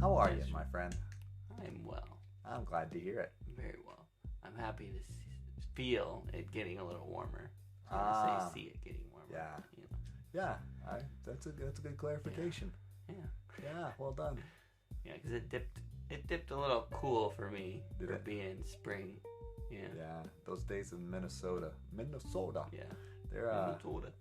How are you, my friend? I'm well. I'm glad to hear it. Very well. I'm happy to feel it getting a little warmer. See it getting warmer. Yeah. You know. Yeah. That's a good clarification. Yeah. Yeah. Well done. Yeah, because it dipped a little cool for me Did for it? being spring. Yeah. Yeah. Those days in Minnesota. Yeah. They're Minnesota.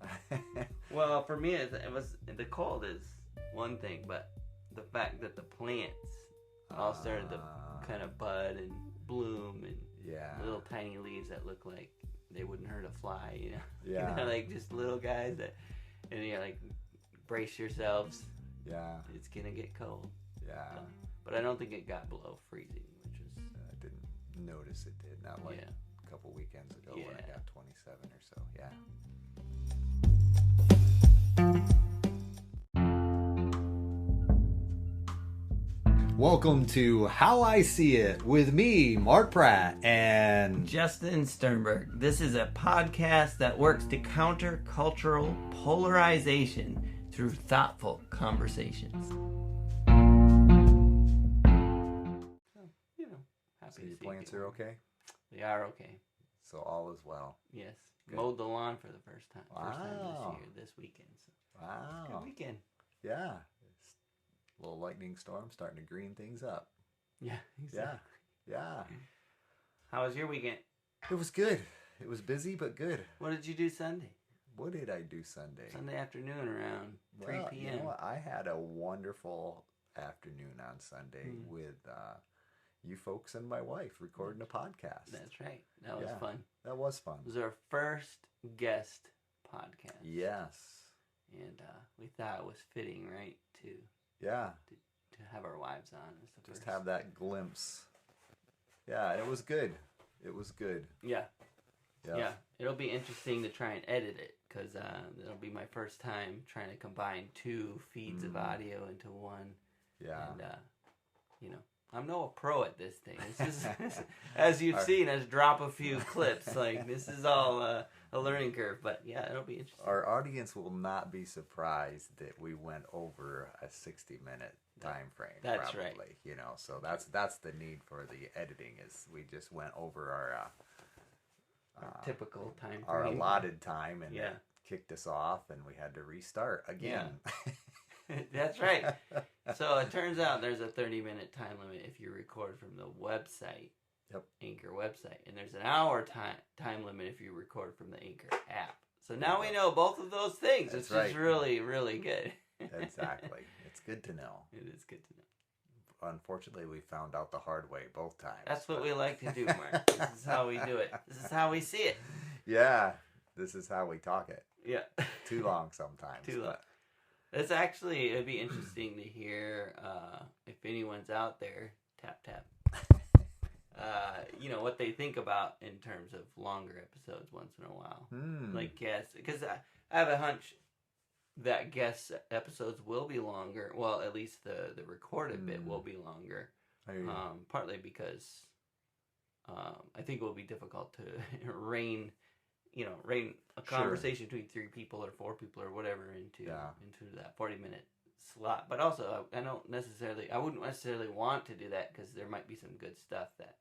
Well, for me, it was the cold is one thing, but the fact that the plants all started to kind of bud and bloom and yeah. little tiny leaves that look like they wouldn't hurt a fly, you know? Yeah. You know, like just little guys that, and you're like, brace yourselves. Yeah. It's gonna get cold. Yeah. But I don't think it got below freezing, which was. I didn't notice it did. Not like a couple weekends ago when I got 27 or so. Yeah. Welcome to How I See It with me, Mark Pratt, and Justin Sternberg. This is a podcast that works to counter cultural polarization through thoughtful conversations. So your plants are okay? They are okay. So all is well. Yes. Good. Mowed the lawn for the first time. Wow. First time this weekend. So Wow. good weekend. Yeah. It's a little lightning storm starting to green things up. Yeah. Exactly. Yeah. How was your weekend? It was good. It was busy, but good. What did you do Sunday? What did I do Sunday? Sunday afternoon around 3 p.m. You know what? I had a wonderful afternoon on Sunday with you folks and my wife recording a podcast. That's right. That was fun. That was fun. It was our first guest podcast. Yes. And we thought it was fitting, right, to have our wives on. Just have that glimpse. Yeah, it was good. It was good. Yeah. It'll be interesting to try and edit it because it'll be my first time trying to combine two feeds of audio into one. Yeah. And, I'm no pro at this thing. This is, as you've seen us drop a few clips. Like, this is all a learning curve. But, yeah, it'll be interesting. Our audience will not be surprised that we went over a 60-minute time frame. That's probably, right. So that's the need for the editing is we just went over our typical time frame. our allotted time, and it kicked us off, and we had to restart again. Yeah. That's right. So it turns out there's a 30-minute time limit if you record from the website, Anchor website, and there's an hour time limit if you record from the Anchor app. So now we know both of those things, which is really, really good. Exactly. It's good to know. It is good to know. Unfortunately, we found out the hard way both times. That's what we like to do, Mark. This is how we do it. This is how we see it. Yeah. This is how we talk it. Yeah. Too long sometimes. Too long. It's actually, it'd be interesting to hear if anyone's out there, tap, what they think about in terms of longer episodes once in a while. Like guests, because I have a hunch that guest episodes will be longer. Well, at least the recorded bit will be longer. Partly because I think it will be difficult to rein a conversation between 3 people or 4 people or whatever into that 40-minute slot. But also, I wouldn't necessarily want to do that because there might be some good stuff that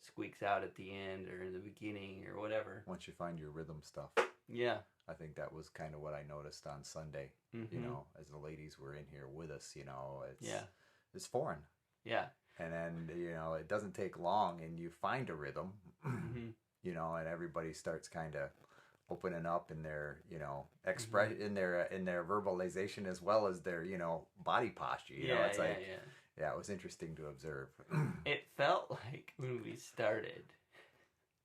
squeaks out at the end or in the beginning or whatever. Once you find your rhythm stuff. Yeah. I think that was kind of what I noticed on Sunday, as the ladies were in here with us, it's foreign. Yeah. And then, it doesn't take long and you find a rhythm, and everybody starts kind of opening up in their, express in their verbalization as well as their, body posture. It was interesting to observe. It felt like when we started.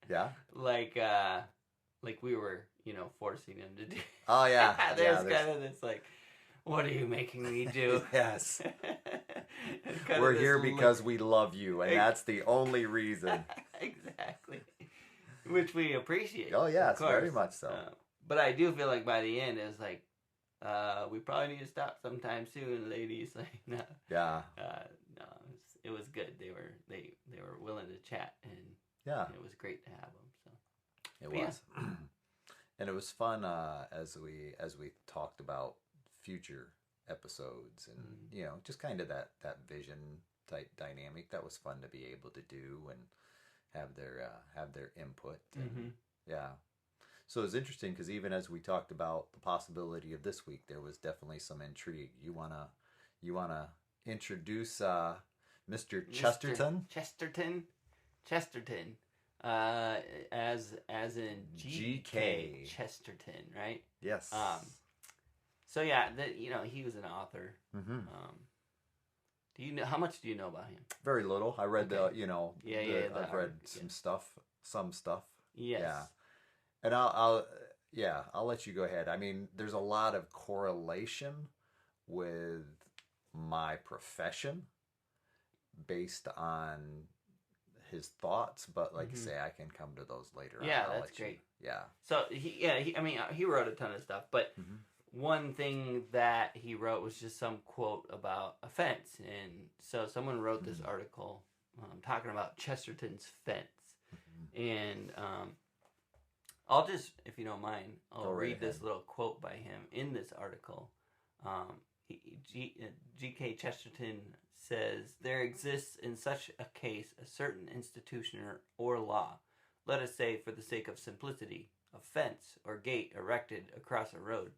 Yeah. Like we were, forcing them to do. Oh yeah. There's kind of this like, what are you making me do? Yes. We're here because we love you, and that's the only reason. Exactly. Which we appreciate. Oh yes, very much so. But I do feel like by the end it was like, we probably need to stop sometime soon, ladies. Like no. Yeah. No, it was good. They were willing to chat, and it was great to have them. So it was. And it was fun as we talked about future episodes, and just kind of that vision type dynamic. That was fun to be able to do and have their input. And, yeah. So it's interesting because even as we talked about the possibility of this week, there was definitely some intrigue. You wanna introduce Mr. Chesterton? Chesterton. As in G.K. Chesterton, right? Yes. So yeah, he was an author. Do you know how much do you know about him? Very little. I read I've read some stuff. Yes. Yeah. And I'll let you go ahead. I mean, there's a lot of correlation with my profession based on his thoughts, but like I say, I can come to those later. Yeah, that's great. Yeah. So he wrote a ton of stuff, but one thing that he wrote was just some quote about a fence, and so someone wrote this article talking about Chesterton's fence, and I'll just, if you don't mind, I'll read this little quote by him in this article. G.K. Chesterton says, "There exists in such a case a certain institution or law, let us say for the sake of simplicity, a fence or gate erected across a road.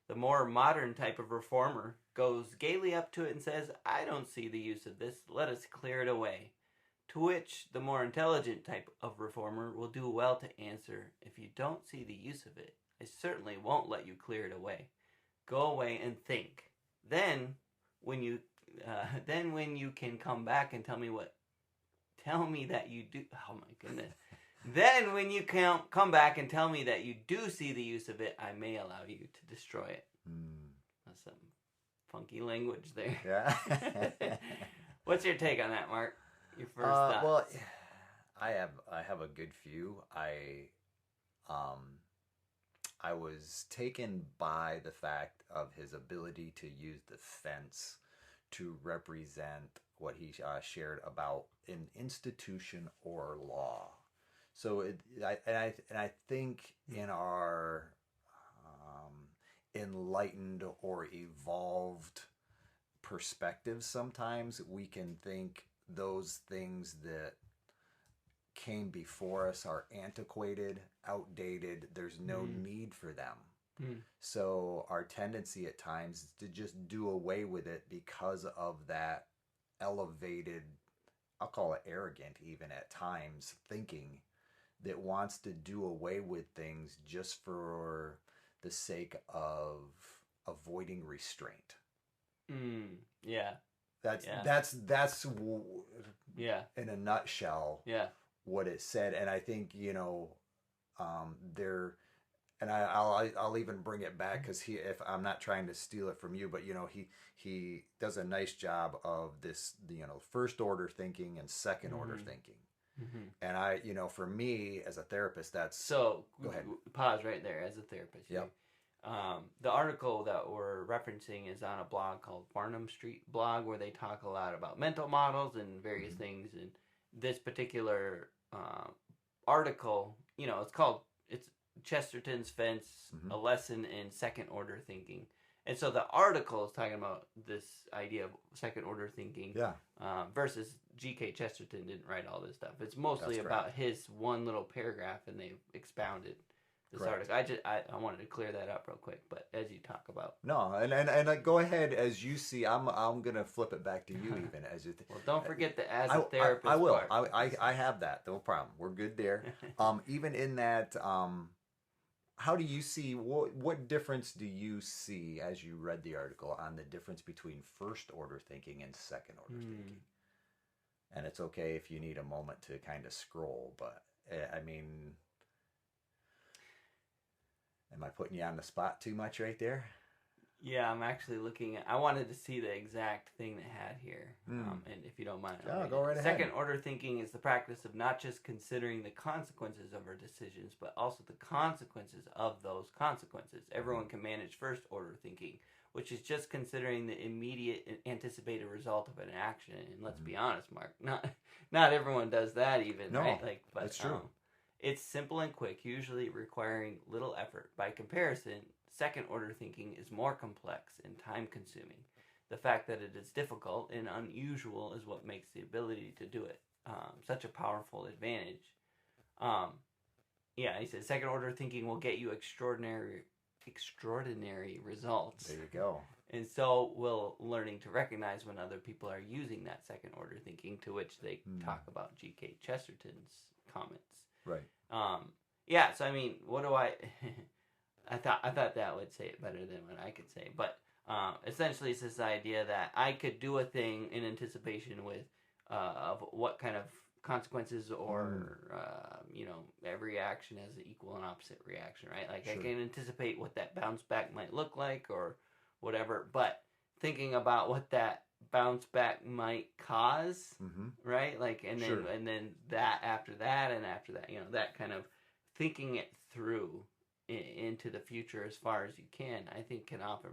The more modern type of reformer goes gaily up to it and says, 'I don't see the use of this, let us clear it away.' To which the more intelligent type of reformer will do well to answer, 'If you don't see the use of it, I certainly won't let you clear it away. Go away and think. Then, when you can come back and tell me that you do. Oh my goodness. Then when you come back and tell me that you do see the use of it, I may allow you to destroy it.'" That's some funky language there. Yeah. What's your take on that, Mark? Your first thoughts? Well, I have a good few. I was taken by the fact of his ability to use the fence to represent what he shared about an institution or law. So I think in our enlightened or evolved perspectives, sometimes we can think those things that came before us are antiquated, outdated. There's no need for them. So our tendency at times is to just do away with it because of that elevated, I'll call it arrogant even at times, thinking that wants to do away with things just for the sake of avoiding restraint. Yeah. That's in a nutshell what it said. And I think and I'll even bring it back because if I'm not trying to steal it from you, but he does a nice job of this first order thinking and second order thinking. And for me as a therapist, that's so. Go ahead. Pause right there. As a therapist, yep. The article that we're referencing is on a blog called Farnham Street blog, where they talk a lot about mental models and various things. And this particular article, it's Chesterton's Fence, a lesson in second order thinking. And so the article is talking about this idea of second order thinking, versus G.K. Chesterton didn't write all this stuff. It's mostly about his one little paragraph, and they've expounded this article. I wanted to clear that up real quick, but as you talk about and go ahead as you see. I'm gonna flip it back to you even as you. Well, don't forget the as a therapist. I will. Part. I have that. No problem. We're good there. Even in that. How do you see, what difference do you see as you read the article on the difference between first order thinking and second order thinking? And it's okay if you need a moment to kind of scroll, but I mean, am I putting you on the spot too much right there? Yeah, I'm actually looking at, I wanted to see the exact thing they had here. And if you don't mind, go right ahead. Second order thinking is the practice of not just considering the consequences of our decisions, but also the consequences of those consequences. Everyone can manage first order thinking, which is just considering the immediate anticipated result of an action. And let's be honest, Mark, not everyone does that even, right? That's true. It's simple and quick, usually requiring little effort. By comparison, second order thinking is more complex and time consuming. The fact that it is difficult and unusual is what makes the ability to do it such a powerful advantage. He said second order thinking will get you extraordinary results. There you go. And so will learning to recognize when other people are using that second order thinking, to which they talk about G.K. Chesterton's comments. Right. So I mean, what do I thought that would say it better than what I could say. But essentially it's this idea that I could do a thing in anticipation with of what kind of consequences or every action has an equal and opposite reaction, right? Like, sure. I can anticipate what that bounce back might look like or whatever, but thinking about what that bounce back might cause, right? Like, and then sure. and then that after that, that kind of thinking it through into the future as far as you can, I think can often,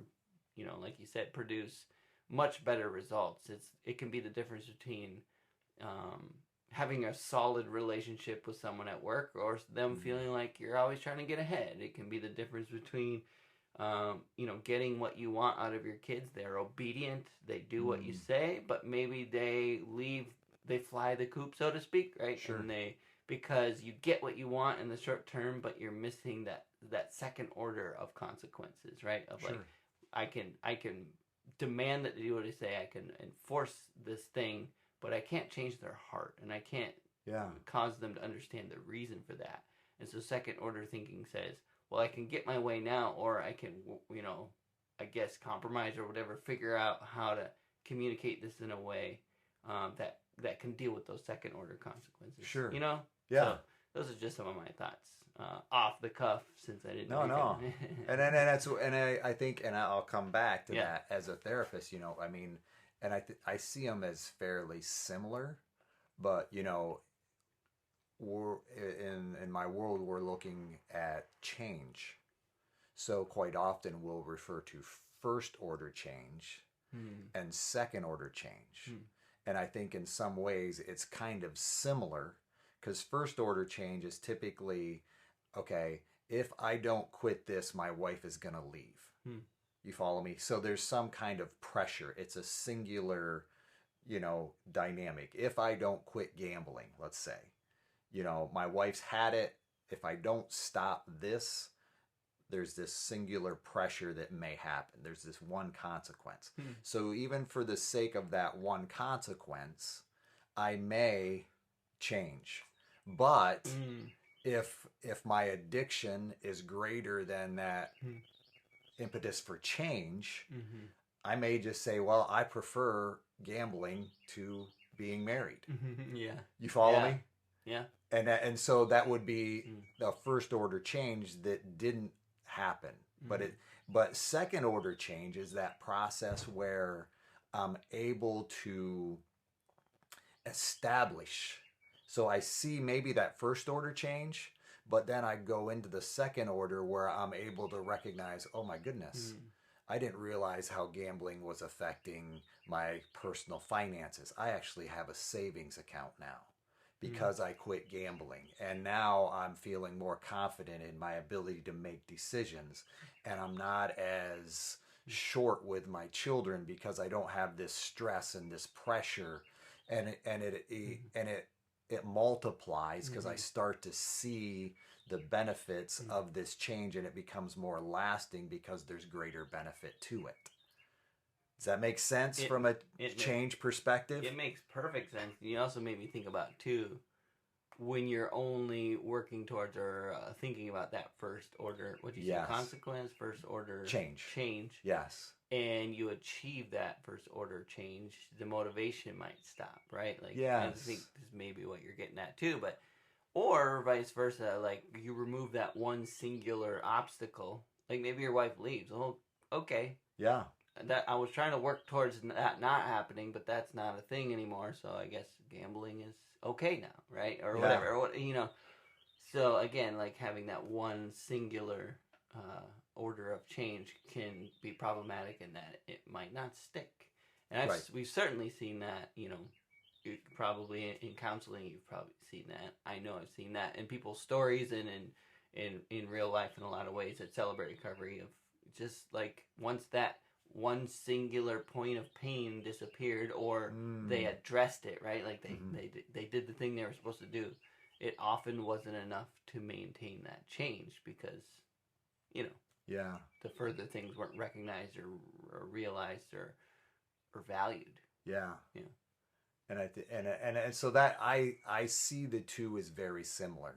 like you said, produce much better results. It can be the difference between having a solid relationship with someone at work or them feeling like you're always trying to get ahead. It can be the difference between getting what you want out of your kids. They're obedient, they do what you say, but maybe they fly the coop, so to speak, right? Sure. And because you get what you want in the short term, but you're missing that second order of consequences, right? Of sure. Like, I can demand that they do what I say, I can enforce this thing, but I can't change their heart, and I can't cause them to understand the reason for that. And so second order thinking says, well, I can get my way now, or I can, I guess compromise or whatever, figure out how to communicate this in a way that can deal with those second order consequences. Sure. Yeah. So those are just some of my thoughts off the cuff, since I didn't. No. I think I'll come back to that as a therapist. I mean, and I see them as fairly similar, but we're in my world, we're looking at change. So quite often we'll refer to first order change and second order change. And I think in some ways it's kind of similar, because first order change is typically, okay, if I don't quit this, my wife is going to leave. You follow me? So there's some kind of pressure. It's a singular, dynamic. If I don't quit gambling, let's say, my wife's had it. If I don't stop this, there's this singular pressure that may happen. There's this one consequence. So even for the sake of that one consequence, I may change. But if my addiction is greater than that impetus for change, I may just say, well, I prefer gambling to being married. You follow me? Yeah. And so that would be the first order change that didn't happen. But second order change is that process where I'm able to establish. So I see maybe that first order change, but then I go into the second order where I'm able to recognize, oh my goodness, I didn't realize how gambling was affecting my personal finances. I actually have a savings account now because I quit gambling. And now I'm feeling more confident in my ability to make decisions. And I'm not as short with my children because I don't have this stress and this pressure. And it multiplies because I start to see the benefits of this change, and it becomes more lasting because there's greater benefit to it. Does that make sense from a change perspective? It makes perfect sense. You also made me think about, too, when you're only working towards or thinking about that first order, what you say, consequence, first order change. Yes. And you achieve that first order change, the motivation might stop, right? Like, yes. I think this is maybe what you're getting at too, or vice versa, like you remove that one singular obstacle, like maybe your wife leaves. Oh, okay. Yeah. That I was trying to work towards that not happening, but that's not a thing anymore. So I guess gambling is okay now, right? Or whatever, or So again, like having that one singular order of change can be problematic in that it might not stick. And we've certainly seen that, probably in counseling, you've probably seen that. I know I've seen that in people's stories and in real life in a lot of ways that celebrate recovery of, just like once that one singular point of pain disappeared, or they addressed it, right? Like they did the thing they were supposed to do. It often wasn't enough to maintain that change because, the further things weren't recognized or realized or valued. Yeah. And so that I see the two as very similar.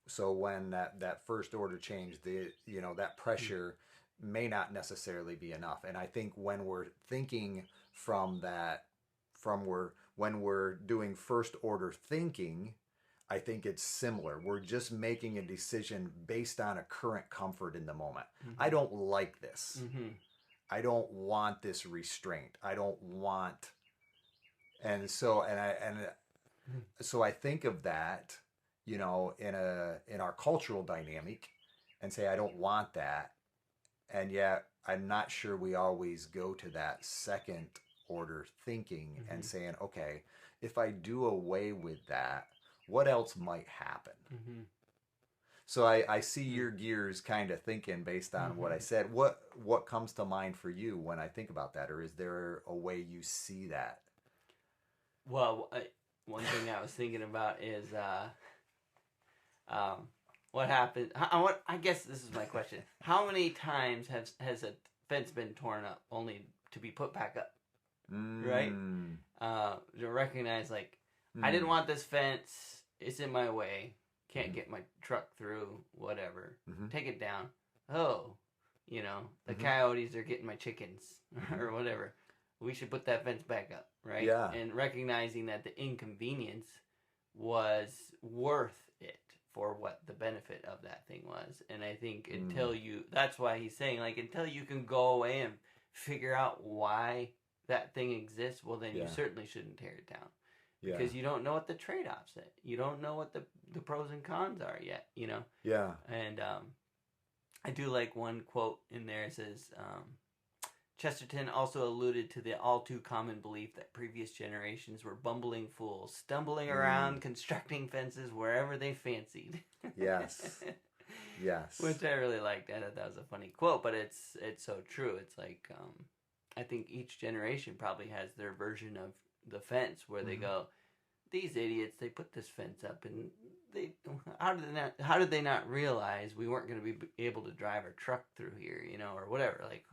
So when that first order change, that pressure may not necessarily be enough. And I think when we're thinking when we're doing first order thinking, I think it's similar. We're just making a decision based on a current comfort in the moment. I don't like this. I don't want this restraint. I don't want, so I think of that, in our cultural dynamic, and say I don't want that, and yet I'm not sure we always go to that second order thinking and saying, okay, if I do away with that, what else might happen? So I see your gears kind of thinking based on what I said. What comes to mind for you when I think about that, or is there a way you see that? Well, one thing I was thinking about is what happened. I guess this is my question. How many times has a fence been torn up only to be put back up? Right? To recognize, like, I didn't want this fence. It's in my way. Can't get my truck through, whatever. Take it down. Oh, the coyotes are getting my chickens or whatever. We should put that fence back up, right? Yeah. And recognizing that the inconvenience was worth it for what the benefit of that thing was. And I think that's why he's saying, like, until you can go away and figure out why that thing exists, well, then you certainly shouldn't tear it down. Because you don't know what the trade-offs are. You don't know what the pros and cons are yet, Yeah. And I do like one quote in there. It says, Chesterton also alluded to the all too common belief that previous generations were bumbling fools, stumbling around, constructing fences wherever they fancied. Yes. Yes. Which I really liked. I thought that was a funny quote, but it's so true. It's like, I think each generation probably has their version of the fence where they go, these idiots, they put this fence up, and how did they not realize we weren't going to be able to drive our truck through here, or whatever? Like,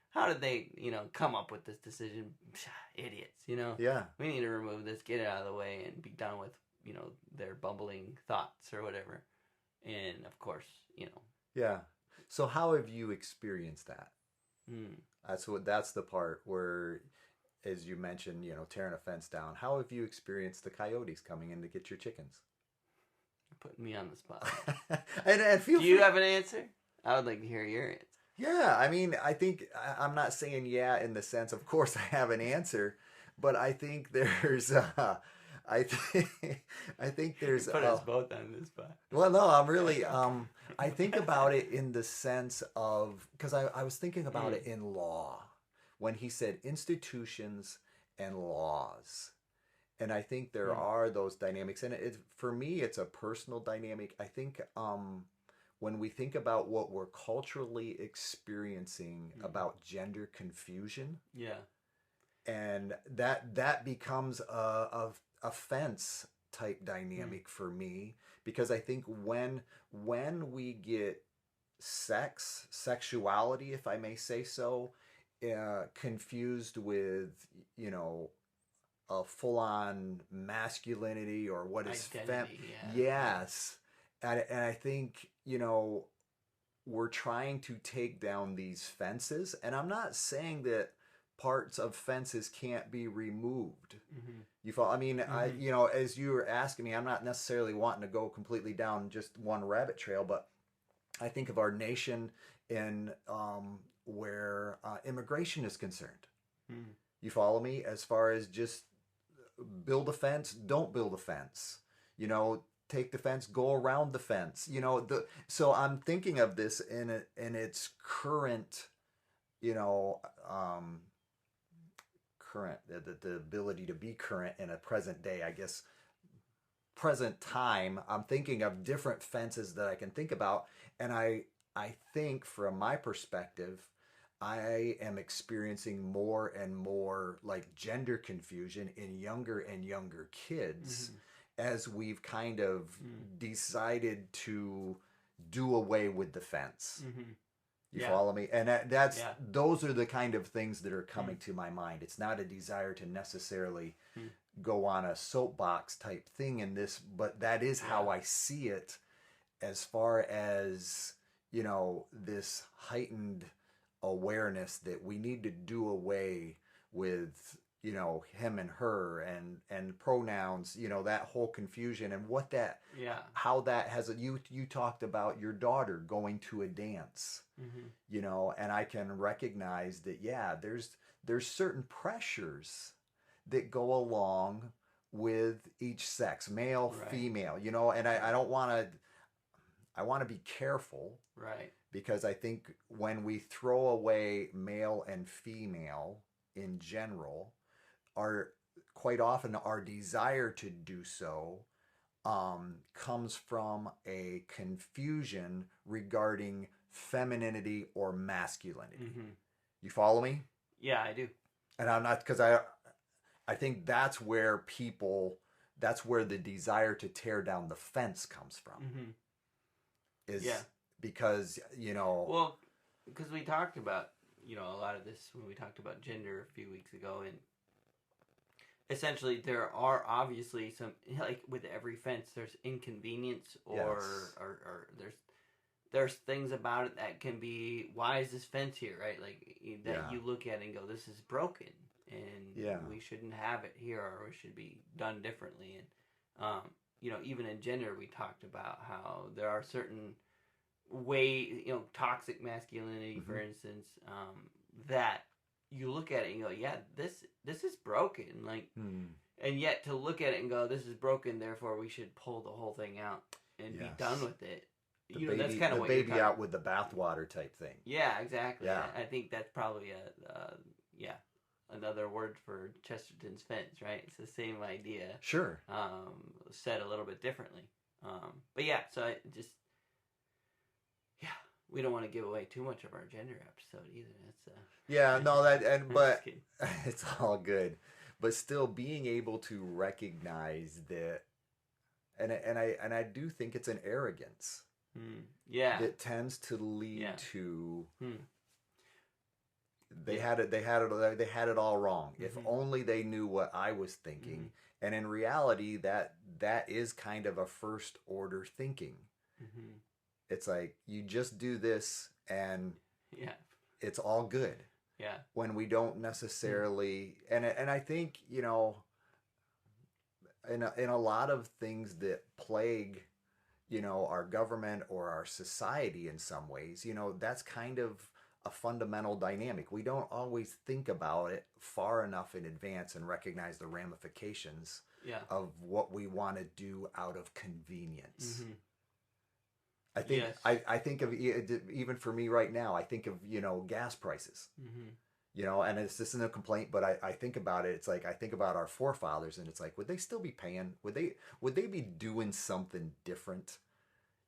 how did they, come up with this decision? Idiots, Yeah. We need to remove this, get it out of the way, and be done with, their bumbling thoughts or whatever. And of course, Yeah. So how have you experienced that? That's the part where, as you mentioned, tearing a fence down. How have you experienced the coyotes coming in to get your chickens? You're putting me on the spot. and feel Do you have an answer? I would like to hear your answer. Yeah, I mean, I think I'm not saying in the sense, of course, I have an answer, but I think there's, I think there's. Put us both on this spot. Well, no, I'm really. I think about it in the sense of, because I was thinking about it in law when he said institutions and laws, and I think there are those dynamics, and for me, it's a personal dynamic. I think when we think about what we're culturally experiencing about gender confusion, and that becomes a fence type dynamic for me, because I think when we get sexuality, if I may say so, confused with a full-on masculinity or what is yes, and I think we're trying to take down these fences, and I'm not saying that parts of fences can't be removed. You follow? I mean, as you were asking me, I'm not necessarily wanting to go completely down just one rabbit trail, but I think of our nation in where immigration is concerned. You follow me? As far as just build a fence, don't build a fence. Take the fence, go around the fence. So I'm thinking of this in its current, current, the ability to be current in a present day, I guess, present time. I'm thinking of different fences that I can think about, and I I think from my perspective, I am experiencing more and more like gender confusion in younger and younger kids as we've kind of decided to do away with the fence. You follow me? And that's those are the kind of things that are coming to my mind. It's not a desire to necessarily go on a soapbox type thing in this, but that is how I see it as far as, you know, this heightened awareness that we need to do away with, you know, him and her and pronouns, you know, that whole confusion and what that how that has a you talked about your daughter going to a dance, you know, and I can recognize that there's certain pressures that go along with each sex, male, female, you know, and I don't want to I want to be careful, right? Because I think when we throw away male and female in general, quite often our desire to do so comes from a confusion regarding femininity or masculinity. You follow me? Yeah, I do. And I'm not, because I think that's where the desire to tear down the fence comes from. Because, you know... Well, because we talked about, you know, a lot of this when we talked about gender a few weeks ago, and essentially there are obviously some, like with every fence, there's inconvenience or there's things about it that can be, why is this fence here, right? Like, that you look at it and go, this is broken, and we shouldn't have it here, or it should be done differently. And, you know, even in gender, we talked about how there are certain way, you know, toxic masculinity, for instance, that you look at it and go, yeah, this is broken, like, and yet to look at it and go, this is broken, therefore we should pull the whole thing out and be done with it. You know, that's kind of what you're baby out with the bathwater type thing. Yeah, exactly. Yeah. I think that's probably another word for Chesterton's fence, right? It's the same idea. Sure. Said a little bit differently. But yeah, so I just, we don't want to give away too much of our gender episode either. That's but it's all good. But still being able to recognize that, and I do think it's an arrogance. That tends to lead to they had it all wrong. If only they knew what I was thinking. And in reality, that is kind of a first order thinking. It's like, you just do this and it's all good. Yeah. When we don't necessarily, and I think, you know, in a lot of things that plague, you know, our government or our society in some ways, you know, that's kind of a fundamental dynamic. We don't always think about it far enough in advance and recognize the ramifications of what we want to do out of convenience. I think I think of, even for me right now, I think of, you know, gas prices. You know, and this isn't a complaint, but I think about it. It's like, I think about our forefathers, and it's like, would they still be paying? Would they be doing something different?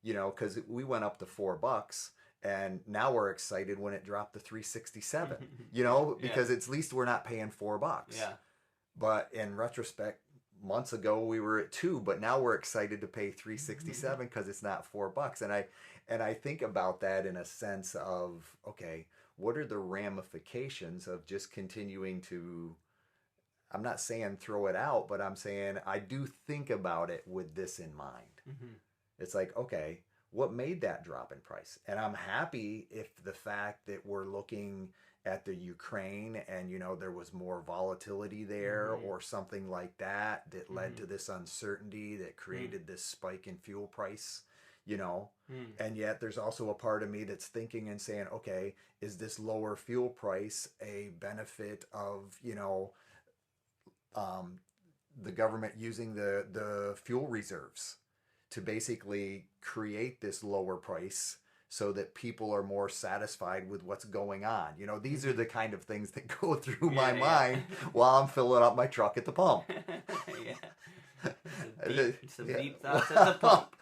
You know, because we went up to $4, and now we're excited when it dropped to $3.67. You know, because at least we're not paying $4. Yeah. But in retrospect, months ago we were at $2, but now we're excited to pay $3.67 because it's not $4. And I think about that in a sense of, okay, what are the ramifications of just continuing to, I'm not saying throw it out, but I'm saying I do think about it with this in mind. It's like, okay, what made that drop in price? And I'm happy if the fact that we're looking at the Ukraine and, you know, there was more volatility there or something like that led to this uncertainty that created this spike in fuel price, you know. And yet there's also a part of me that's thinking and saying, okay, is this lower fuel price a benefit of, you know, the government using the fuel reserves to basically create this lower price so that people are more satisfied with what's going on? You know, these are the kind of things that go through my mind while I'm filling up my truck at the pump. Some deep thoughts at the pump.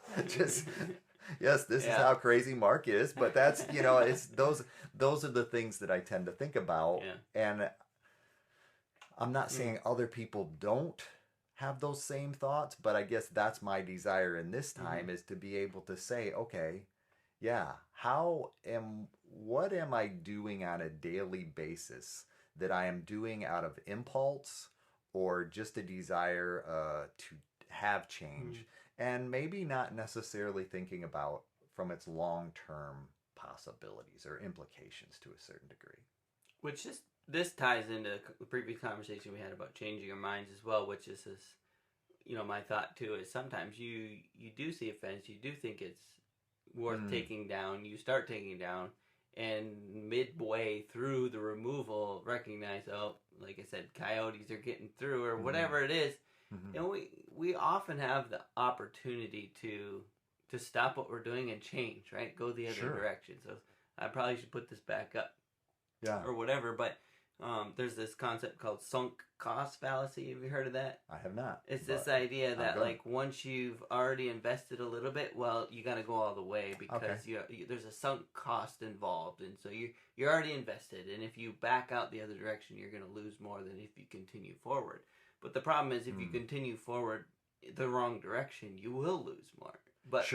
Yes, this is how crazy Mark is, but that's, it's those are the things that I tend to think about. And I'm not saying other people don't have those same thoughts, but I guess that's my desire in this time is to be able to say, okay, what am I doing on a daily basis that I am doing out of impulse or just a desire to have change, and maybe not necessarily thinking about from its long-term possibilities or implications to a certain degree. Which this ties into the previous conversation we had about changing our minds as well, which is this, my thought too is sometimes you do see a fence, you do think it's worth taking down, you start taking down, and midway through the removal recognize, like I said, coyotes are getting through or whatever it is. We often have the opportunity to stop what we're doing and change, right? Go the other direction. So I probably should put this back up. Or whatever, but there's this concept called sunk cost fallacy. Have you heard of that? I have not. It's this idea that once you've already invested a little bit, well, you got to go all the way because there's a sunk cost involved, and so you're already invested, and if you back out the other direction, you're going to lose more than if you continue forward. But the problem is if you continue forward the wrong direction, you will lose more. But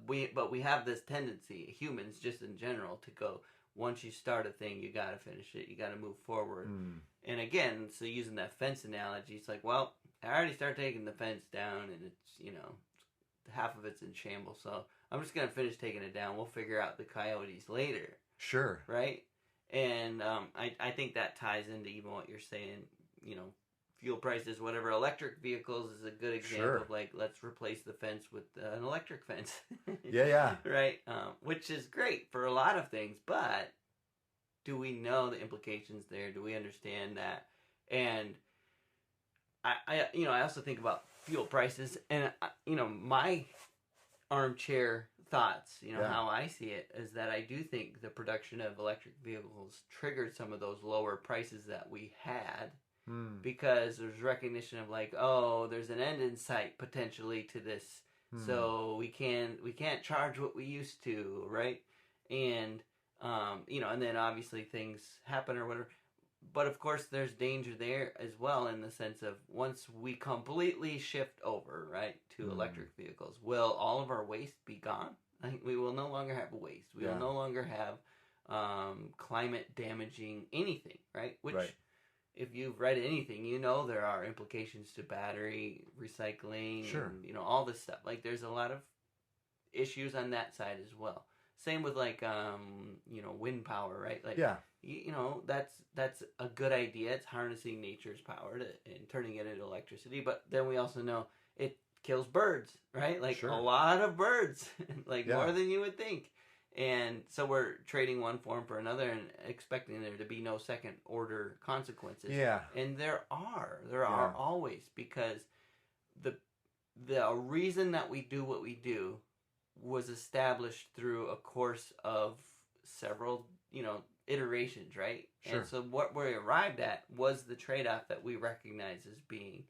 we have this tendency, humans just in general, to go, once you start a thing, you got to finish it. You got to move forward. And again, so using that fence analogy, it's like, well, I already started taking the fence down, and it's, half of it's in shambles. So I'm just going to finish taking it down. We'll figure out the coyotes later. Sure. Right? And I think that ties into even what you're saying, fuel prices, whatever. Electric vehicles is a good example of like, let's replace the fence with an electric fence. Yeah. Right? Which is great for a lot of things, but do we know the implications there? Do we understand that? And I also think about fuel prices, and my armchair thoughts, how I see it is that I do think the production of electric vehicles triggered some of those lower prices that we had. Because there's recognition of like, there's an end in sight potentially to this, so we can't charge what we used to, right? And and then obviously things happen or whatever. But of course, there's danger there as well in the sense of once we completely shift over, right, to electric vehicles, will all of our waste be gone? I think we will no longer have waste. We will no longer have climate damaging anything, right? Which if you've read anything, there are implications to battery recycling and, all this stuff. Like, there's a lot of issues on that side as well. Same with, like, wind power, right? Like, that's a good idea. It's harnessing nature's power and turning it into electricity. But then we also know it kills birds, right? Like, a lot of birds, like, more than you would think. And so we're trading one form for another and expecting there to be no second order consequences. Yeah. And there are always, because the reason that we do what we do was established through a course of several, iterations, right? And so what we arrived at was the trade-off that we recognize as being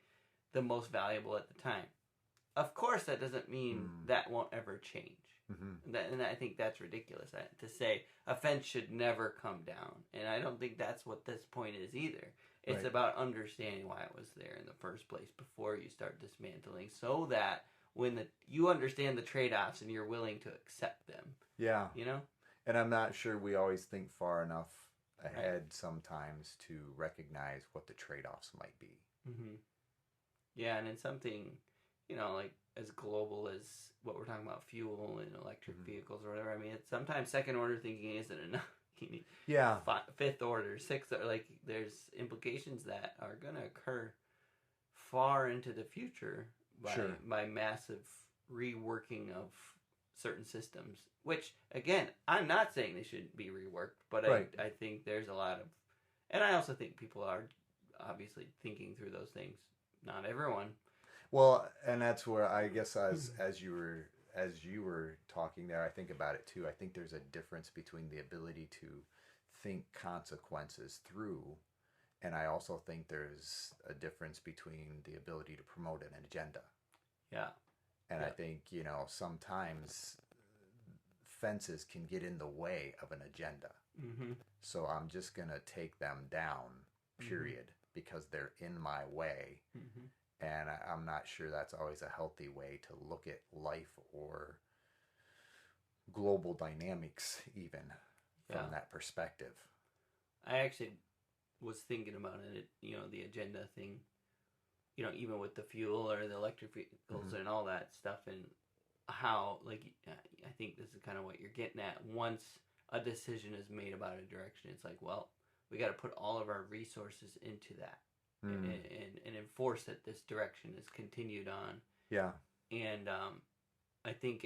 the most valuable at the time. Of course, that doesn't mean that won't ever change. And I think that's ridiculous to say a fence should never come down. And I don't think that's what this point is either. It's about understanding why it was there in the first place before you start dismantling, so that when you understand the trade-offs and you're willing to accept them. Yeah. And I'm not sure we always think far enough ahead sometimes to recognize what the trade-offs might be. Yeah, and in something, like as global as what we're talking about, fuel and electric vehicles or whatever. I mean, sometimes second order thinking isn't enough. You need fifth order, sixth order. Like, there's implications that are going to occur far into the future by massive reworking of certain systems. Which, again, I'm not saying they shouldn't be reworked, but I think there's a lot of, and I also think people are obviously thinking through those things. Not everyone. Well, and that's where I guess as you were talking there, I think about it too. I think there's a difference between the ability to think consequences through, and I also think there's a difference between the ability to promote an agenda. Yeah. And I think, sometimes fences can get in the way of an agenda. Mm-hmm. So I'm just going to take them down, period, because they're in my way. Mm-hmm. And I'm not sure that's always a healthy way to look at life or global dynamics, even from that perspective. I actually was thinking about it, the agenda thing, even with the fuel or the electric vehicles and all that stuff, and how, like, I think this is kind of what you're getting at. Once a decision is made about a direction, it's like, well, we got to put all of our resources into that and enforce that this direction is continued on. Yeah. And I think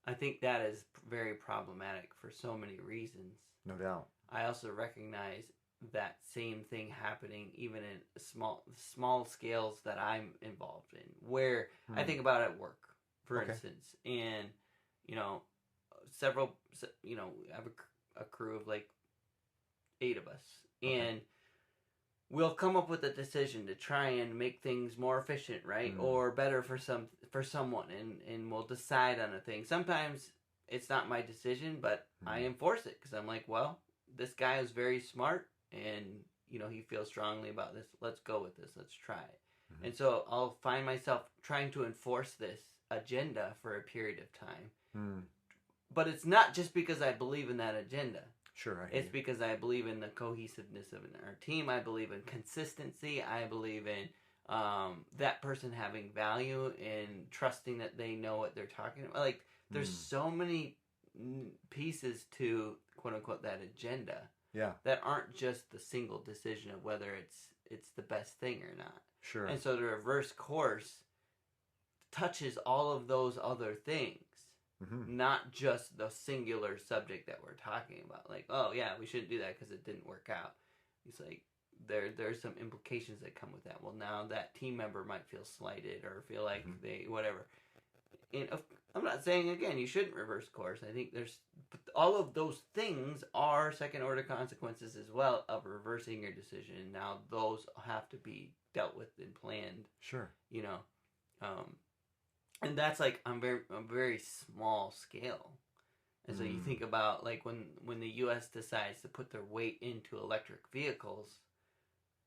I think that is very problematic for so many reasons. No doubt. I also recognize that same thing happening even in small scales that I'm involved in, where I think about at work, for instance, and several, I have a crew of like 8 of us, and we'll come up with a decision to try and make things more efficient, right, or better for someone, and we'll decide on a thing. Sometimes it's not my decision, but I enforce it because I'm like, well, this guy is very smart, and he feels strongly about this. Let's go with this. Let's try it. And so I'll find myself trying to enforce this agenda for a period of time. But it's not just because I believe in that agenda. Sure. It's because I believe in the cohesiveness of our team. I believe in consistency. I believe in that person having value and trusting that they know what they're talking about. Like, there's so many pieces to, quote unquote, that agenda. Yeah. That aren't just the single decision of whether it's the best thing or not. Sure. And so the reverse course touches all of those other things, not just the singular subject that we're talking about. Like, oh yeah, we shouldn't do that because it didn't work out. It's like there's some implications that come with that. Well, now that team member might feel slighted or feel like they whatever. And I'm not saying again you shouldn't reverse course. I think all of those things are second order consequences as well of reversing your decision. Now those have to be dealt with and planned. Sure. And that's like on a very small scale. And so you think about like when the U.S. decides to put their weight into electric vehicles,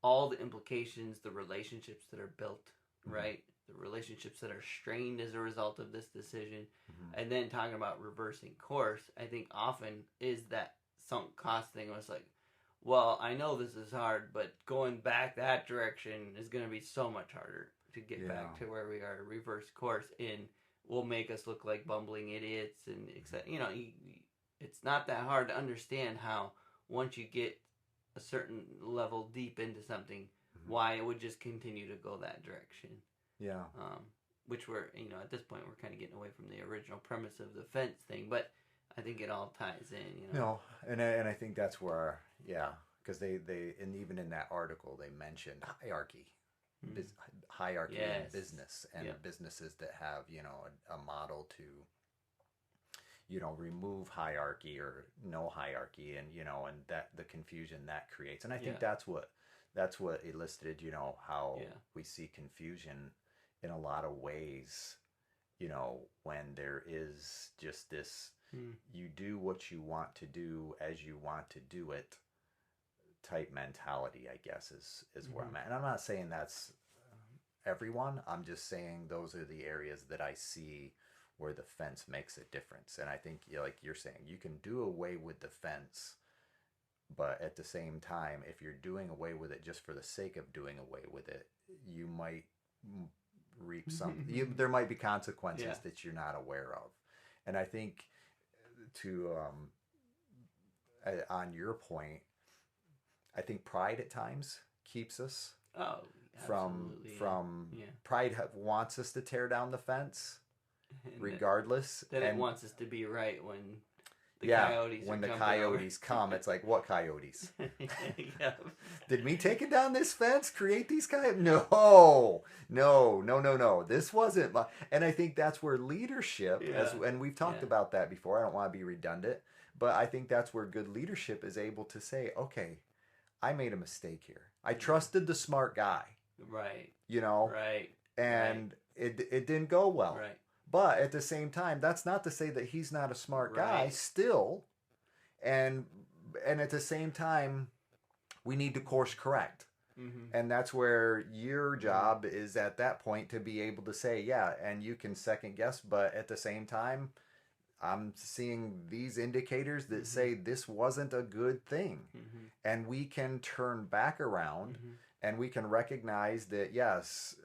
all the implications, the relationships that are built, right? The relationships that are strained as a result of this decision. And then talking about reversing course, I think often is that sunk cost thing. Was like, well, I know this is hard, but going back that direction is going to be so much harder to get back to where we are. Reverse course and will make us look like bumbling idiots, and it's not that hard to understand how once you get a certain level deep into something, why it would just continue to go that direction. Yeah. Which we're, at this point we're kind of getting away from the original premise of the fence thing, but I think it all ties in. And I think that's where, because they and even in that article they mentioned hierarchy. Hierarchy in business and businesses that have a model to remove hierarchy or no hierarchy, and and that the confusion that creates. And I think that's what elicited how we see confusion in a lot of ways, when there is just this you do what you want to do as you want to do it type mentality, I guess, is where I'm at. And I'm not saying that's everyone. I'm just saying those are the areas that I see where the fence makes a difference. And I think, like you're saying, you can do away with the fence, but at the same time, if you're doing away with it just for the sake of doing away with it, you might reap some. There might be consequences that you're not aware of. And I think to on your point, I think pride at times keeps us from pride wants us to tear down the fence, and regardless. Then it wants us to be right when the coyotes when the coyotes come. It's like, what coyotes? Did me taking down this fence create these coyotes? No. This wasn't my. And I think that's where leadership, and we've talked about that before. I don't want to be redundant, but I think that's where good leadership is able to say, okay, I made a mistake here. I trusted the smart guy. Right. Right. And it didn't go well. Right. But at the same time, that's not to say that he's not a smart guy still. And at the same time, we need to course correct. And that's where your job is at that point, to be able to say, yeah, and you can second guess, but at the same time, I'm seeing these indicators that say this wasn't a good thing. And we can turn back around and we can recognize that, yes,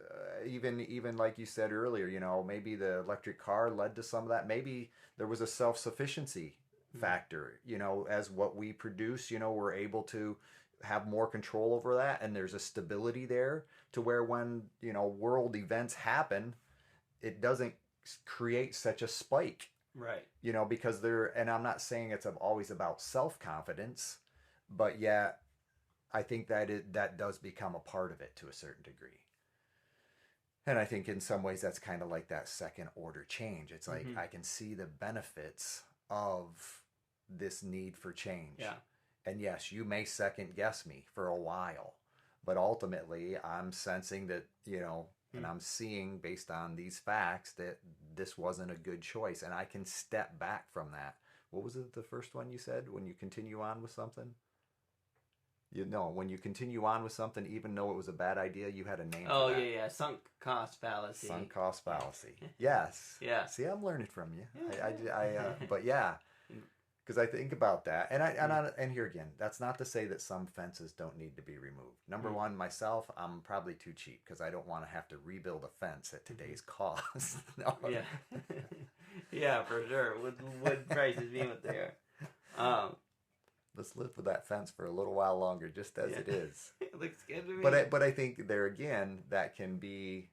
even like you said earlier, you know, maybe the electric car led to some of that. Maybe there was a self-sufficiency factor, you know, as what we produce, you know, we're able to have more control over that, and there's a stability there to where when, you know, world events happen, it doesn't create such a spike. Right. You know, because and I'm not saying it's always about self-confidence, but yet I think that does become a part of it to a certain degree. And I think in some ways that's kind of like that second order change. It's like I can see the benefits of this need for change. Yeah. And yes, you may second guess me for a while, but ultimately I'm sensing that, you know, and I'm seeing based on these facts that this wasn't a good choice, and I can step back from that. What was it, the first one you said, when you continue on with something? You know, when you continue on with something, even though it was a bad idea, you had a name for that. Yeah. Sunk cost fallacy. Sunk cost fallacy. Yes. Yeah. See, I'm learning from you. But yeah. Because I think about that, and here again, that's not to say that some fences don't need to be removed. Number one, myself, I'm probably too cheap because I don't want to have to rebuild a fence at today's cost. No. Yeah, yeah, for sure. Wood prices being what they are. Let's live with that fence for a little while longer, just as it is. It looks good to me. But I think there again, that can be.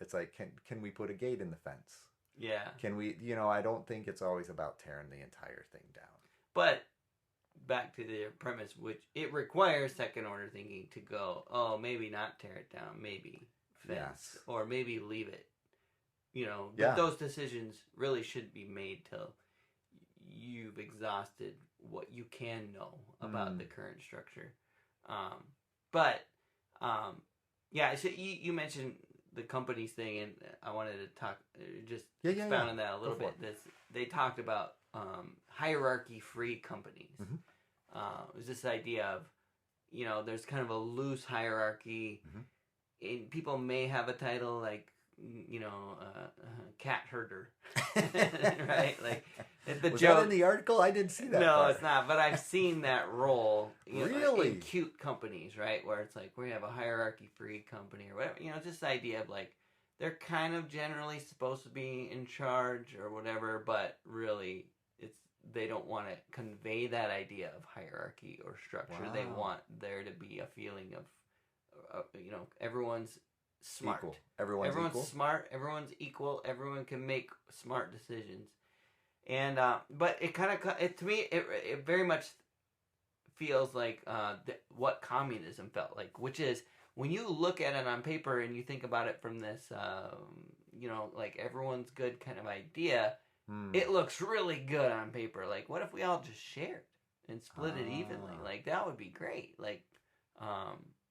It's like, can we put a gate in the fence? Yeah. Can we? You know, I don't think it's always about tearing the entire thing down. But back to the premise, which it requires second order thinking to go, oh, maybe not tear it down, maybe fence, or maybe leave it. You know, but those decisions really shouldn't be made till you've exhausted what you can know about the current structure. Yeah, so you mentioned the companies thing, and I wanted to talk, expound on that a little bit. They talked about hierarchy-free companies. It was this idea of, you know, there's kind of a loose hierarchy. And people may have a title like, you know, cat herder, right? Like the was joke that in the article? I didn't see that. No, part. It's not. But I've seen that role. You know, really? in cute companies, right? Where it's like we have a hierarchy-free company or whatever. You know, just the idea of like they're kind of generally supposed to be in charge or whatever, but really they don't want to convey that idea of hierarchy or structure. Wow. They want there to be a feeling of, you know, everyone's smart. Equal. Everyone's equal? Smart. Everyone's equal. Everyone can make smart decisions. And but it kind of to me it very much feels like what communism felt like, which is when you look at it on paper and you think about it from this you know, like everyone's good kind of idea. It looks really good on paper. Like, what if we all just shared and split it evenly? Like, that would be great. Like,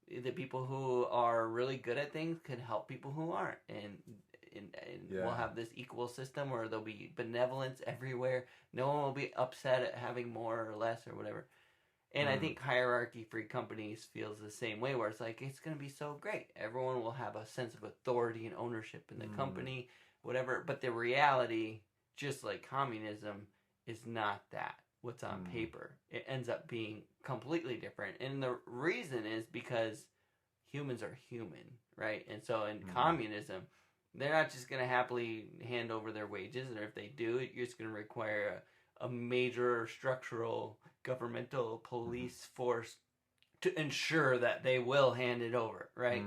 the people who are really good at things can help people who aren't, and we'll have this equal system where there'll be benevolence everywhere. No one will be upset at having more or less or whatever. And I think hierarchy-free companies feels the same way, where it's like, it's going to be so great. Everyone will have a sense of authority and ownership in the company, whatever. But the reality, just like communism, is not that. What's on paper. It ends up being completely different. And the reason is because humans are human, right? And so in communism, they're not just going to happily hand over their wages, or if they do, you're just going to require a major structural governmental police force to ensure that they will hand it over, right?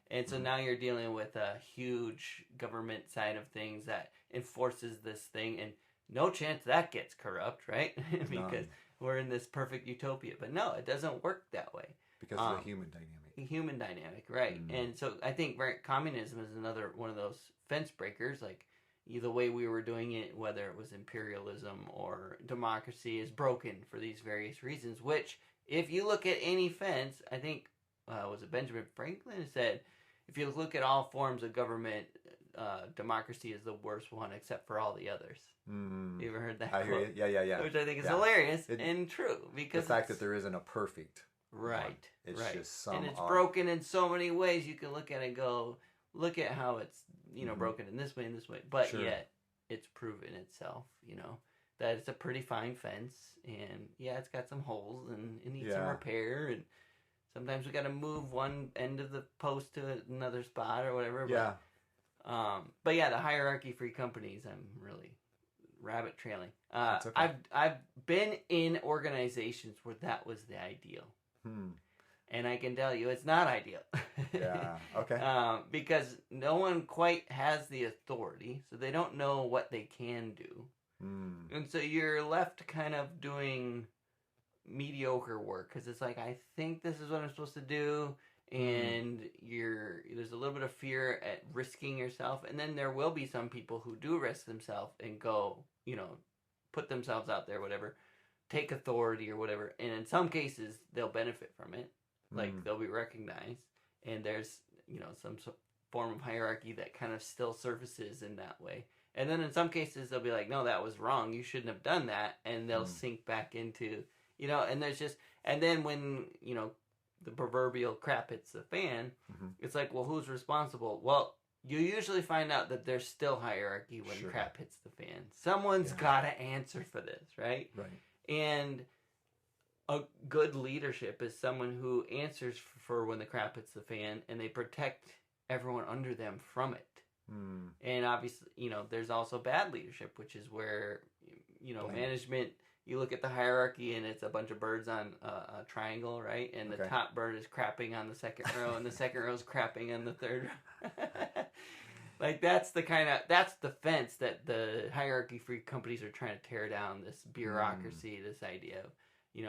And so now you're dealing with a huge government side of things that enforces this thing, and no chance that gets corrupt, right? Because we're in this perfect utopia. But no, it doesn't work that way. Because of the human dynamic. Human dynamic, right. And so I think communism is another one of those fence breakers, like the way we were doing it, whether it was imperialism or democracy, is broken for these various reasons, which, if you look at any fence, I think, was it Benjamin Franklin who said, if you look at all forms of government, democracy is the worst one except for all the others. You ever heard that I hear quote? you. Yeah. Which I think is hilarious and true, because the fact that there isn't a perfect right one. It's just some, and it's broken in so many ways. You can look at it and go, look at how it's broken in this way and this way, but yet it's proven itself, that it's a pretty fine fence, and it's got some holes and it needs some repair, and sometimes we got to move one end of the post to another spot or whatever. But the hierarchy-free companies, I'm really rabbit trailing. Okay. I've been in organizations where that was the ideal. And I can tell you it's not ideal. Okay. Because no one quite has the authority, so they don't know what they can do. And so you're left kind of doing mediocre work, because it's like, I think this is what I'm supposed to do, and there's a little bit of fear at risking yourself, and then there will be some people who do risk themselves and go, put themselves out there, whatever, take authority or whatever, and in some cases they'll benefit from it, like they'll be recognized, and there's some form of hierarchy that kind of still surfaces in that way. And then in some cases they'll be like, no, that was wrong, you shouldn't have done that, and they'll sink back into and there's just, and then when the proverbial crap hits the fan, it's like, well, who's responsible? Well, you usually find out that there's still hierarchy when crap hits the fan. Someone's got to answer for this, right? And a good leadership is someone who answers for when the crap hits the fan, and they protect everyone under them from it. And obviously, there's also bad leadership, which is where, management, you look at the hierarchy and it's a bunch of birds on a triangle, right? And the top bird is crapping on the second row, and the second row is crapping on the third row. Like, that's the fence that the hierarchy-free companies are trying to tear down, this bureaucracy, this idea of,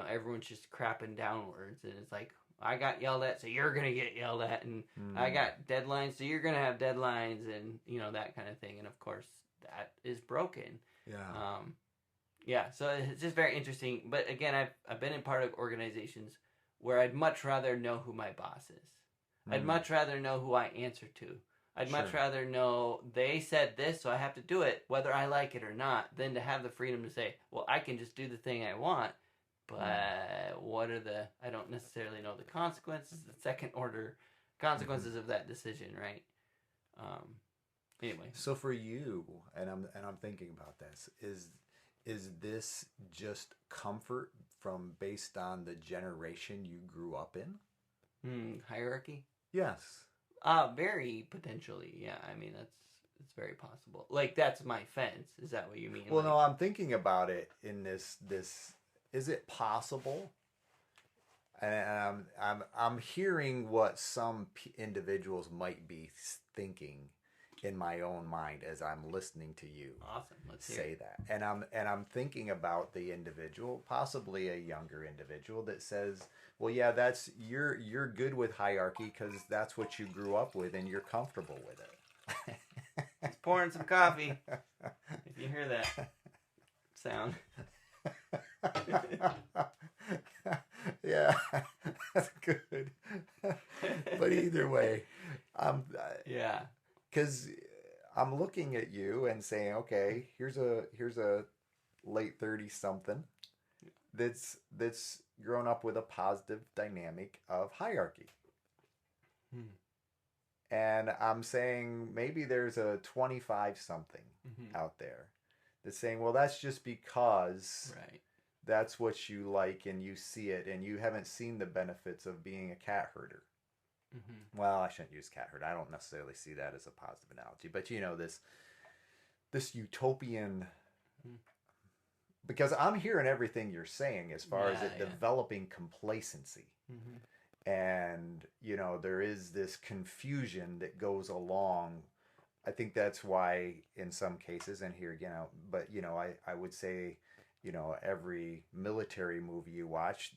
everyone's just crapping downwards. And it's like, I got yelled at, so you're going to get yelled at. And I got deadlines, so you're going to have deadlines, and, that kind of thing. And, of course, that is broken. So it's just very interesting. But, again, I've been in part of organizations where I'd much rather know who my boss is. I'd much rather know who I answer to. I'd much rather know they said this, so I have to do it, whether I like it or not, than to have the freedom to say, well, I can just do the thing I want. But what are I don't necessarily know the consequences, the second order consequences of that decision, right? Anyway. So for you, and I'm thinking about this, is this just comfort based on the generation you grew up in? Hierarchy? Yes. Very potentially, yeah. I mean, it's very possible. Like, that's my fence. Is that what you mean? Well, no, I'm thinking about it in this. Is it possible? And I'm hearing what some individuals might be thinking in my own mind as I'm listening to you. Awesome. Let's say that. And I'm thinking about the individual, possibly a younger individual, that says, well, yeah, that's you're good with hierarchy because that's what you grew up with and you're comfortable with it. He's pouring some coffee. If you hear that sound. Yeah, that's good. But either way, because I'm looking at you and saying, okay, here's a late 30 something that's grown up with a positive dynamic of hierarchy. And I'm saying maybe there's a 25 something out there that's saying, well, that's just because that's what you like and you see it, and you haven't seen the benefits of being a cat herder. Well, I shouldn't use cat herd. I don't necessarily see that as a positive analogy, but this utopian, because I'm hearing everything you're saying as far as it developing complacency. And, there is this confusion that goes along. I think that's why in some cases, and here again, but, I would say, every military movie you watch,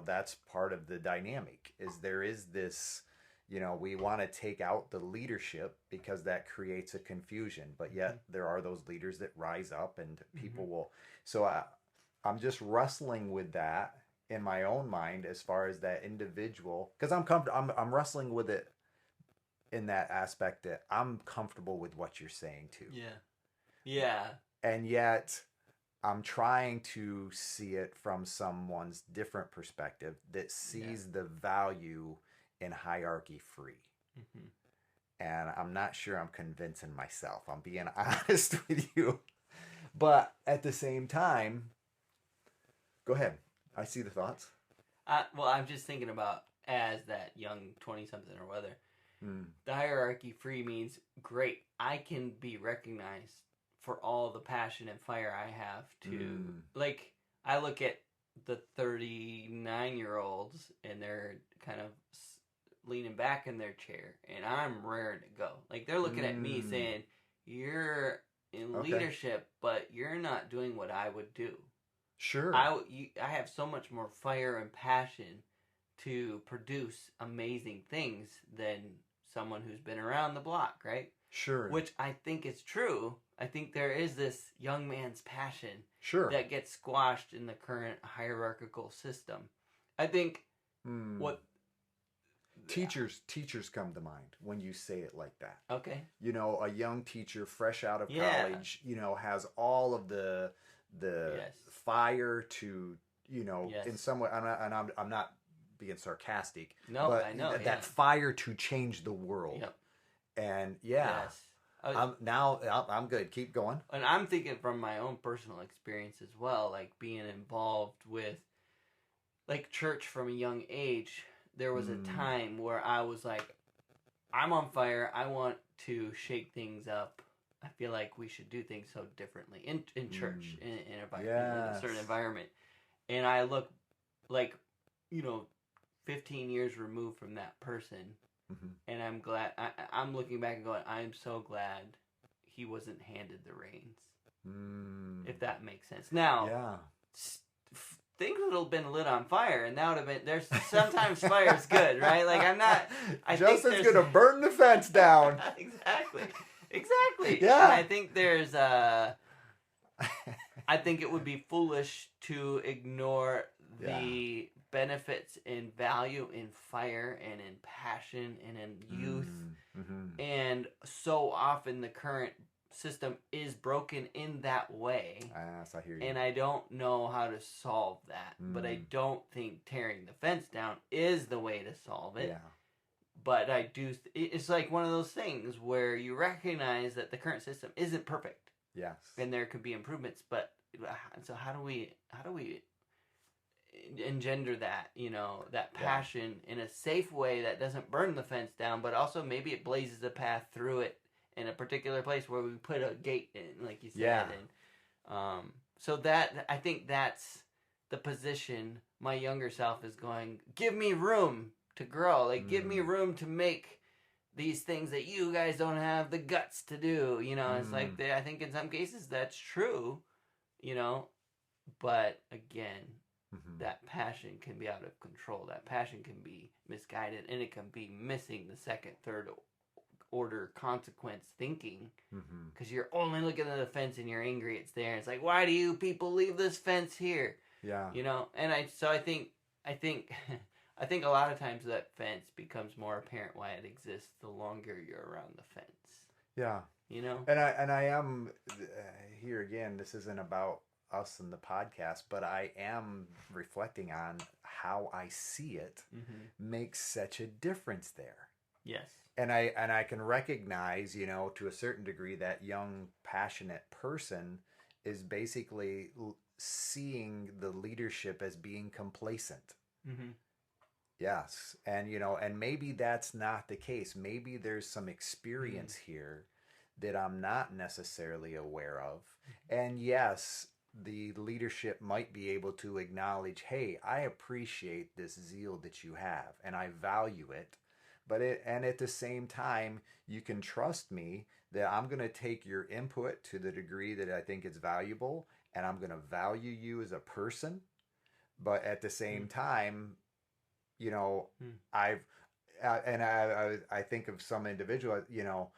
that's part of the dynamic, is there is this, we want to take out the leadership because that creates a confusion, but yet there are those leaders that rise up and people will. So I'm just wrestling with that in my own mind as far as that individual, because I'm wrestling with it in that aspect that I'm comfortable with what you're saying too. Yeah. And yet I'm trying to see it from someone's different perspective that sees the value in hierarchy free. Mm-hmm. And I'm not sure I'm convincing myself. I'm being honest with you. But at the same time, go ahead. I see the thoughts. Well, I'm just thinking about as that young 20-something or whether. The hierarchy free means, great, I can be recognized for all the passion and fire I have to... Like, I look at the 39-year-olds and they're kind of leaning back in their chair, and I'm raring to go. Like, they're looking at me saying, you're in leadership, but you're not doing what I would do. Sure. I have so much more fire and passion to produce amazing things than someone who's been around the block, right? Sure. Which I think is true. I think there is this young man's passion that gets squashed in the current hierarchical system. I think what... Teachers come to mind when you say it like that. Okay. You know, a young teacher fresh out of college, you know, has all of the fire to, you know, in some way, I'm not being sarcastic. No, but I know that fire to change the world. Yep. And I'm good. Keep going. And I'm thinking from my own personal experience as well, like being involved with like church from a young age. There was a time where I was like, I'm on fire. I want to shake things up. I feel like we should do things so differently in church, in a certain environment. And I look like, you know, 15 years removed from that person. Mm-hmm. And I'm glad, I'm looking back and going, I'm so glad he wasn't handed the reins. If that makes sense. Now, things would have been lit on fire, and that would have been... There's sometimes fire's good, right? Like, I'm not... Justin's gonna burn the fence down. Exactly. Yeah. And I think there's I think it would be foolish to ignore the benefits in value in fire and in passion and in youth. Mm-hmm. And so often the current system is broken in that way. Yes, I hear you. And I don't know how to solve that. But I don't think tearing the fence down is the way to solve it. Yeah. But I do... It's like one of those things where you recognize that the current system isn't perfect. Yes. And there could be improvements, but... So how do we engender that, you know, that passion in a safe way that doesn't burn the fence down, but also maybe it blazes a path through it in a particular place where we put a gate in, like you said. Yeah. And so that, I think that's the position my younger self is going, give me room to grow. Like, give me room to make these things that you guys don't have the guts to do. You know, it's like, I think in some cases that's true, you know, but again, that passion can be out of control. That passion can be misguided, and it can be missing the second, third order consequence thinking, because you're only looking at the fence and you're angry it's there. It's like, why do you people leave this fence here? Yeah, you know. And I think a lot of times that fence becomes more apparent why it exists the longer you're around the fence. Yeah, you know. And I am here again. This isn't about us and the podcast, but I am reflecting on how I see it makes such a difference there. Yes. And I can recognize, you know, to a certain degree, that young, passionate person is basically seeing the leadership as being complacent. Yes. And, you know, and maybe that's not the case. Maybe there's some experience here that I'm not necessarily aware of. And yes, the leadership might be able to acknowledge, hey, I appreciate this zeal that you have and I value it. And at the same time, you can trust me that I'm going to take your input to the degree that I think it's valuable, and I'm going to value you as a person. But at the same time, you know, I think of some individual, you know,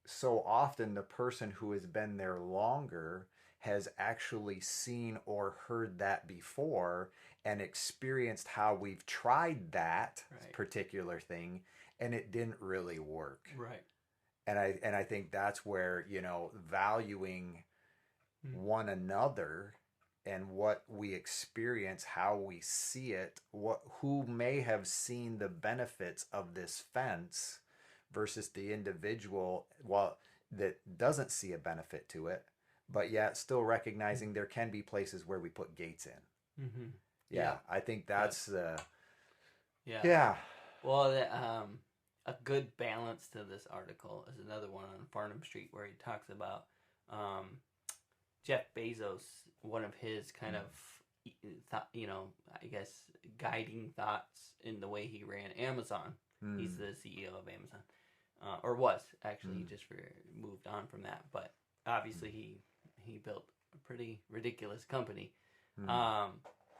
so often the person who has been there longer has actually seen or heard that before, and experienced how we've tried that Right. particular thing and it didn't really work. Right. And I think that's where, valuing one another and what we experience, how we see it, who may have seen the benefits of this fence versus the individual, that doesn't see a benefit to it, but yet still recognizing there can be places where we put gates in. Mm-hmm. Yeah, I think that's the. Yeah. Well, a good balance to this article is another one on Farnham Street where he talks about Jeff Bezos. One of his kind of, I guess, guiding thoughts in the way he ran Amazon. He's the CEO of Amazon, or was actually. He just moved on from that, but obviously he built a pretty ridiculous company.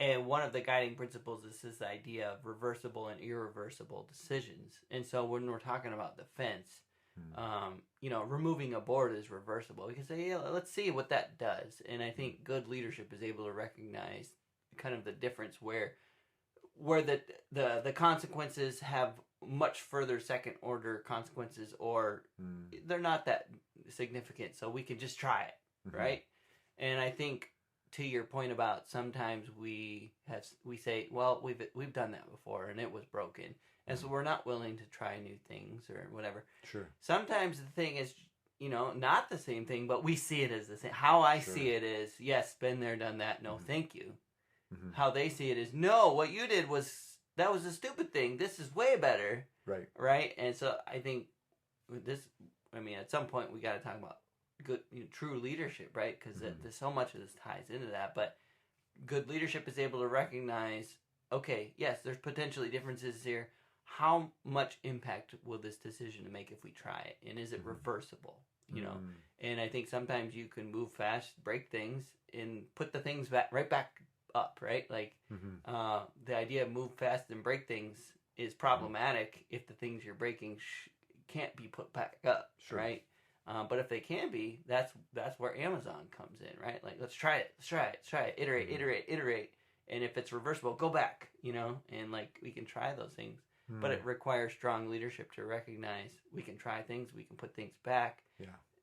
And one of the guiding principles is this idea of reversible and irreversible decisions. And so when we're talking about the fence, removing a board is reversible. We can say, yeah, let's see what that does. And I think good leadership is able to recognize kind of the difference where the consequences have much further second order consequences, or they're not that significant. So we can just try it, right? And I think, to your point about sometimes we say, well, we've done that before and it was broken, and so we're not willing to try new things or whatever. Sure. Sometimes the thing is, not the same thing, but we see it as the same. How I see it is, yes, been there, done that. No, thank you. How they see it is, no, what you did was a stupid thing. This is way better. Right. Right. And so I think at some point we got to talk about good, true leadership, right? Because there's so much of this ties into that. But good leadership is able to recognize, okay, yes, there's potentially differences here. How much impact will this decision make if we try it, and is it reversible? And I think sometimes you can move fast, break things, and put the things right back up, right? Like the idea of move fast and break things is problematic if the things you're breaking can't be put back up, right? But if they can be, that's where Amazon comes in, right? Like, let's try it, iterate. And if it's reversible, go back, and like we can try those things. But it requires strong leadership to recognize we can try things, we can put things back,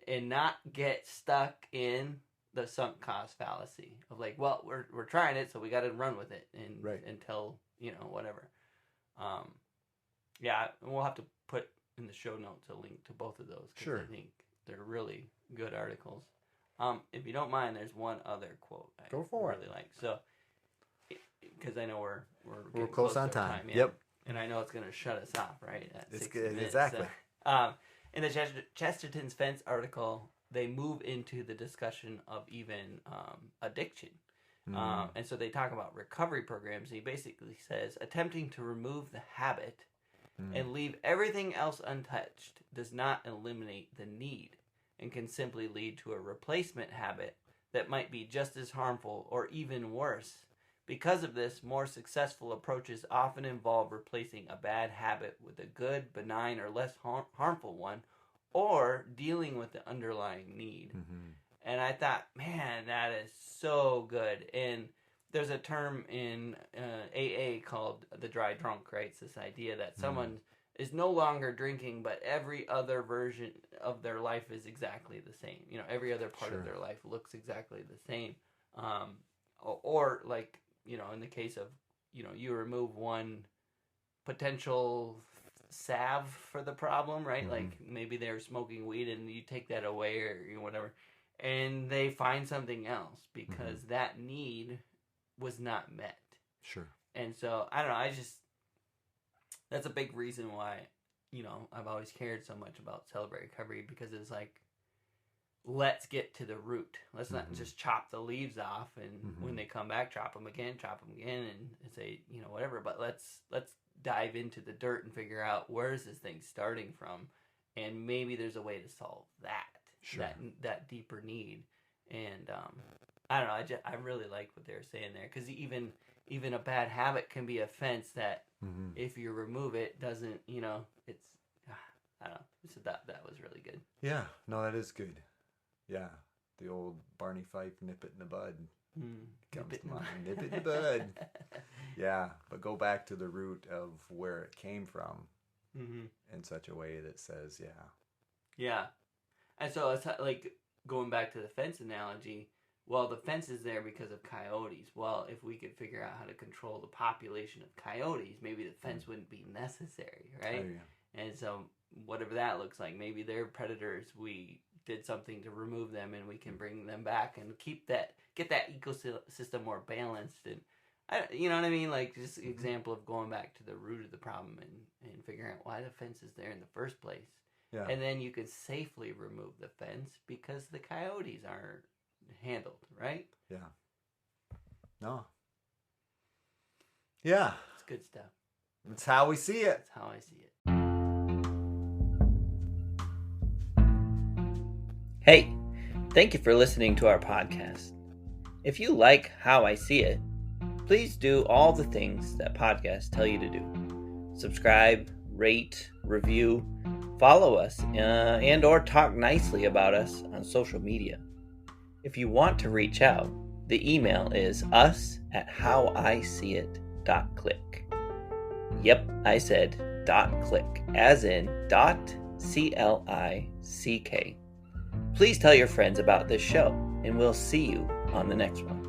and not get stuck in the sunk cost fallacy of like, well, we're trying it, so we got to run with it until whatever. We'll have to put in the show notes a link to both of those, because I think they're really good articles. If you don't mind, there's one other quote I really like. So, because I know we're close on time. Yep. And I know it's going to shut us off, right? At 60 minutes. Exactly. So, in the Chesterton's Fence article, they move into the discussion of even addiction. And so they talk about recovery programs. He basically says, attempting to remove the habit and leave everything else untouched does not eliminate the need, and can simply lead to a replacement habit that might be just as harmful or even worse. Because of this, more successful approaches often involve replacing a bad habit with a good, benign, or less harmful one, or dealing with the underlying need. And I thought, man, that is so good. And there's a term in AA called the dry drunk, right? It's this idea that someone is no longer drinking, but every other version of their life is exactly the same. Every other part of their life looks exactly the same. Or like, in the case of, you remove one potential salve for the problem, right? Like maybe they're smoking weed and you take that away or whatever, and they find something else because that need was not met. Sure. And so, I don't know, that's a big reason why, I've always cared so much about Celebrate Recovery, because it's like, let's get to the root. Let's not just chop the leaves off and when they come back, chop them again, and say, whatever. But let's dive into the dirt and figure out where is this thing starting from, and maybe there's a way to solve that, that deeper need. And I don't know. I really like what they're saying there, because even a bad habit can be a fence that if you remove it, doesn't it's I don't know. So that was really good. Yeah. No, that is good. Yeah, the old Barney Fife, nip it in the bud. Comes to mind. Nip it in the bud. Yeah, but go back to the root of where it came from in such a way that says, Yeah. And so it's like going back to the fence analogy. Well, the fence is there because of coyotes. Well, if we could figure out how to control the population of coyotes, maybe the fence wouldn't be necessary, right? Oh, yeah. And so whatever that looks like, maybe they're predators. We did something to remove them, and we can bring them back and get that ecosystem more balanced. And you know what I mean? Like, just an example of going back to the root of the problem and figuring out why the fence is there in the first place. Yeah. And then you can safely remove the fence because the coyotes aren't handled, right? Yeah. No. Yeah. It's good stuff. That's how we see it. That's how I see it. Hey, thank you for listening to our podcast. If you like how I see it, please do all the things that podcasts tell you to do. Subscribe, rate, review, follow us, and or talk nicely about us on social media. If you want to reach out, the email is us@howiseeit.click. Yep, I said .click, as in .click. Please tell your friends about this show, and we'll see you on the next one.